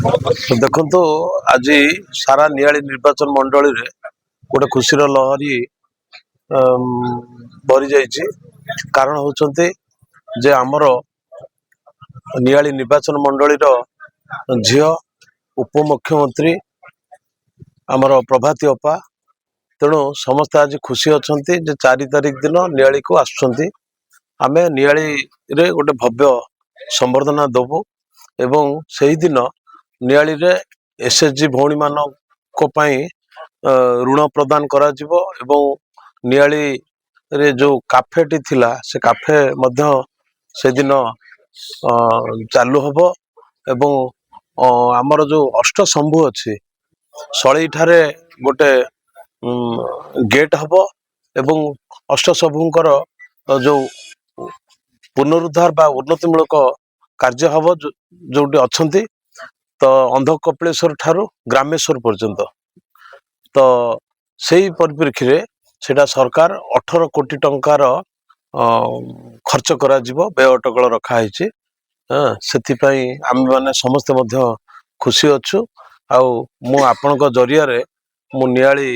ଦେଖନ୍ତୁ ଆଜି ସାରା ନିଆଳି ନିର୍ବାଚନ ମଣ୍ଡଳୀରେ ଗୋଟେ ଖୁସିର ଲହରୀ ଭରି ଯାଇଛି। କାରଣ ହଉଛନ୍ତି ଯେ ଆମର ନିଆଳି ନିର୍ବାଚନ ମଣ୍ଡଳୀର ଝିଅ ଉପମୁଖ୍ୟମନ୍ତ୍ରୀ ଆମର ପ୍ରଭାତୀ ଅପା। ତେଣୁ ସମସ୍ତେ ଆଜି ଖୁସି ଅଛନ୍ତି ଯେ 4 ତାରିଖ ଦିନ ନିଆଳିକୁ ଆସୁଛନ୍ତି। ଆମେ ନିଆଳିରେ ଗୋଟେ ଭବ୍ୟ ସମ୍ବର୍ଦ୍ଧନା ଦେବୁ ଏବଂ ସେହିଦିନ ନିଆଳିରେ ଏସଏଚଜି ଭଉଣୀ ମାନଙ୍କ ପାଇଁ ଋଣ ପ୍ରଦାନ କରାଯିବ ଏବଂ ନିଆଳିରେ ଯୋଉ କାଫେଟି ଥିଲା ସେ କାଫେ ମଧ୍ୟ ସେଦିନ ଚାଲୁ ହବ ଏବଂ ଆମର ଯୋଉ ଅଷ୍ଟଶମ୍ଭୁ ଅଛି ସଳେଇ ଠାରେ ଗୋଟେ ଗେଟ୍ ହବ ଏବଂ ଅଷ୍ଟଶମ୍ଭୁଙ୍କର ଯୋଉ ପୁନରୁଦ୍ଧାର ବା ଉନ୍ନତିମୂଳକ କାର୍ଯ୍ୟ ହବ ଯୋଉଠି ଅଛନ୍ତି ତ ଅନ୍ଧ କପିଳେଶ୍ୱର ଠାରୁ ଗ୍ରାମେଶ୍ୱର ପର୍ଯ୍ୟନ୍ତ। ତ ସେଇ ପରିପ୍ରେକ୍ଷୀରେ ସେଟା ସରକାର 18 କୋଟି ଟଙ୍କାର ଖର୍ଚ୍ଚ କରାଯିବ, ବ୍ୟୟ ଅଟକଳ ରଖା ହେଇଛି। ସେଥିପାଇଁ ଆମେ ମାନେ ସମସ୍ତେ ମଧ୍ୟ ଖୁସି ଅଛୁ। ଆଉ ମୁଁ ଆପଣଙ୍କ ଜରିଆରେ ମୁଁ ନିଆଳି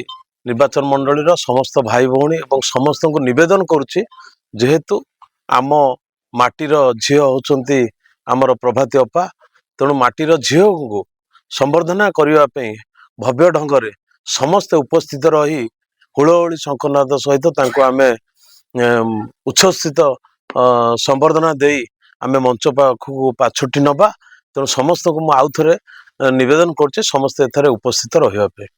ନିର୍ବାଚନ ମଣ୍ଡଳୀର ସମସ୍ତ ଭାଇ ଭଉଣୀ ଏବଂ ସମସ୍ତଙ୍କୁ ନିବେଦନ କରୁଛି, ଯେହେତୁ ଆମ ମାଟିର ଝିଅ ହଉଛନ୍ତି ଆମର ପ୍ରଭାତୀ ଅପା, ତେଣୁ ମାଟିର ଝିଅଙ୍କୁ ସମ୍ବର୍ଦ୍ଧନା କରିବା ପାଇଁ ଭବ୍ୟ ଢଙ୍ଗରେ ସମସ୍ତେ ଉପସ୍ଥିତ ରହି ହୁଳହୁଳି ଶଙ୍ଖନାଦ ସହିତ ତାଙ୍କୁ ଆମେ ଉଚ୍ଛ୍ବସିତ ସମ୍ବର୍ଦ୍ଧନା ଦେଇ ଆମେ ମଞ୍ଚ ପାଖକୁ ପାଛୋଟି ନବା। ତେଣୁ ସମସ୍ତଙ୍କୁ ମୁଁ ଆଉ ଥରେ ନିବେଦନ କରୁଛି ସମସ୍ତେ ଏଠାରେ ଉପସ୍ଥିତ ରହିବା ପାଇଁ।